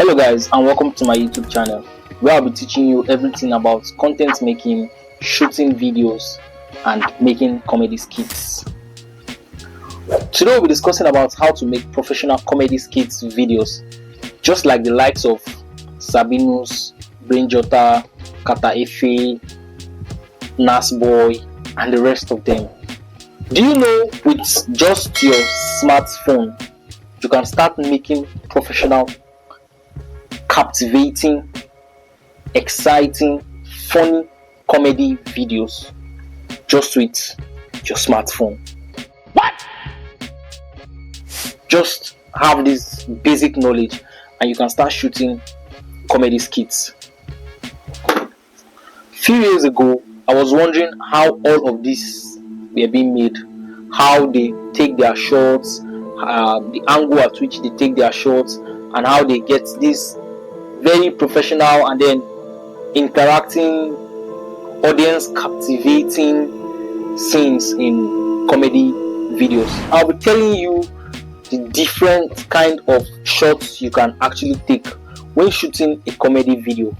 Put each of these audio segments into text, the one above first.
Hello guys, and welcome to my YouTube channel where I'll be teaching you everything about content making, shooting videos and making comedy skits. Today we'll be discussing about how to make professional comedy skits videos, just like the likes of Sabinus, Brainjota, Cutaway, Nasboy and the rest of them. Do you know with just your smartphone you can start making professional, captivating, exciting, funny comedy videos just with your smartphone? What? Just have this basic knowledge and you can start shooting comedy skits. Few years ago I was wondering how all of this were being made, how they take their shots, the angle at which they take their shots, and how they get this very professional and then interacting, audience captivating scenes in comedy videos. I'll be telling you the different kind of shots you can actually take when shooting a comedy video.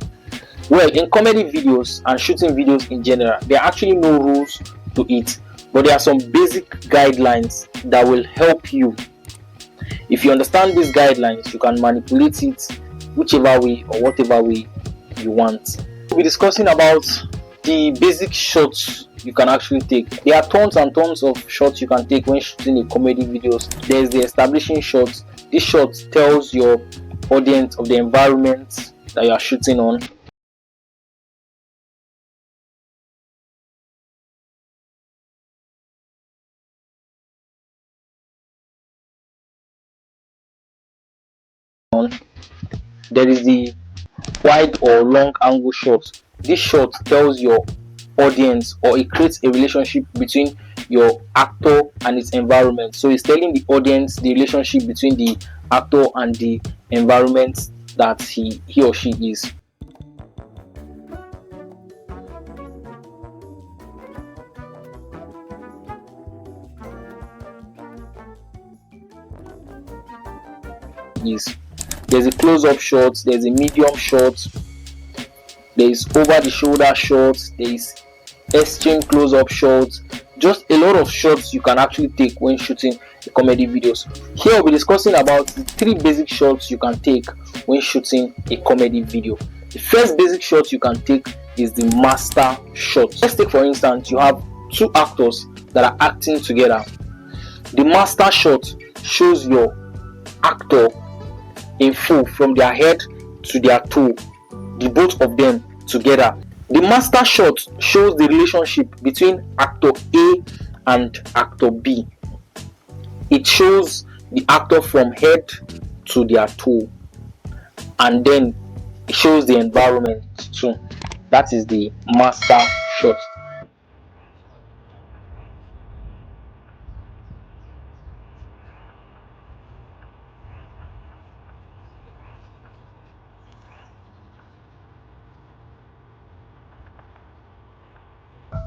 Well, in comedy videos and shooting videos in general, there are actually no rules to it, but there are some basic guidelines that will help you. If you understand these guidelines, you can manipulate it whichever way or whatever way you want. We'll be discussing about the basic shots you can actually take. There are tons and tons of shots you can take when shooting a comedy videos. There's the establishing shots. This shot tells your audience of the environment that you are shooting on. There is the wide or long angle shot. This shot tells your audience, or it creates a relationship between your actor and its environment. So it's telling the audience the relationship between the actor and the environment that he or she is. There's a close-up shot, there's a medium shot, there is over the shoulder shot, there is extreme close-up shots. Just a lot of shots you can actually take when shooting comedy videos. Here we'll be discussing about the 3 basic shots you can take when shooting a comedy video. The first basic shot you can take is the master shot. Let's take for instance, you have 2 actors that are acting together. The master shot shows your actor in full from their head to their toe, the both of them together. The master shot shows the relationship between actor A and actor B. It shows the actor from head to their toe, and then it shows the environment too. That is the master shot.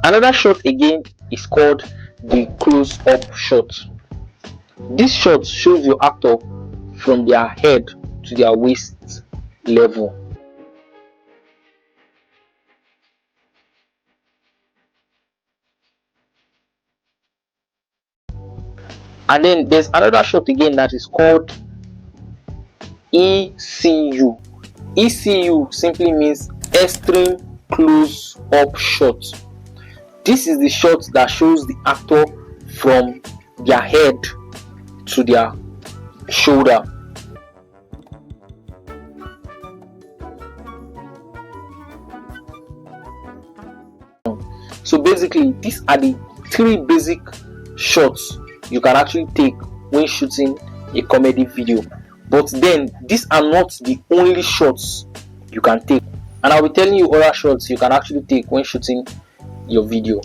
Another shot again is called the close-up shot. This shot shows your actor from their head to their waist level. And then there's another shot again that is called ECU. ECU simply means extreme close-up shot. This is the shot that shows the actor from their head to their shoulder. So basically, these are the 3 basic shots you can actually take when shooting a comedy video. But then these are not the only shots you can take, and I'll be telling you other shots you can actually take when shooting your video.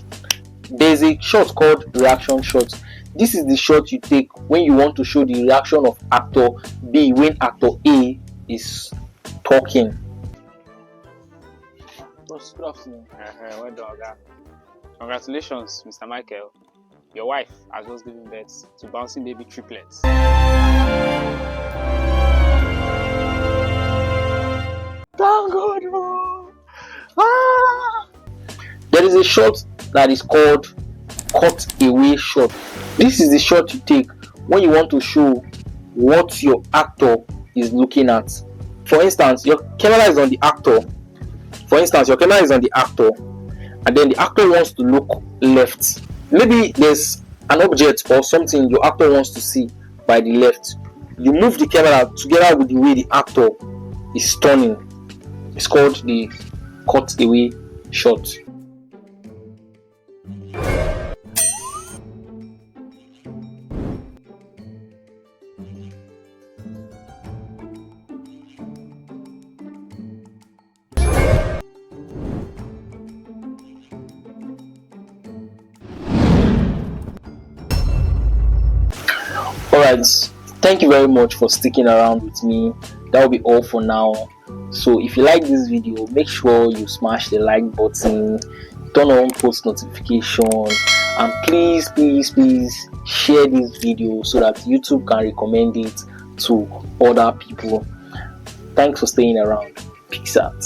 There's a shot called reaction shot. This is the shot you take when you want to show the reaction of actor B when actor A is talking. Good afternoon. Well done, Oga. Congratulations, Mr. Michael. Your wife has just given birth to bouncing baby triplets. is a shot that is called cutaway shot. This is the shot you take when you want to show what your actor is looking at. For instance, your camera is on the actor. And then the actor wants to look left. Maybe there's an object or something your actor wants to see by the left. You move the camera together with the way the actor is turning. It's called the cutaway shot. Alright, thank you very much for sticking around with me. That will be all for now. So if you like this video, make sure you smash the like button, turn on post notification, and please share this video so that YouTube can recommend it to other people. Thanks for staying around. Peace out.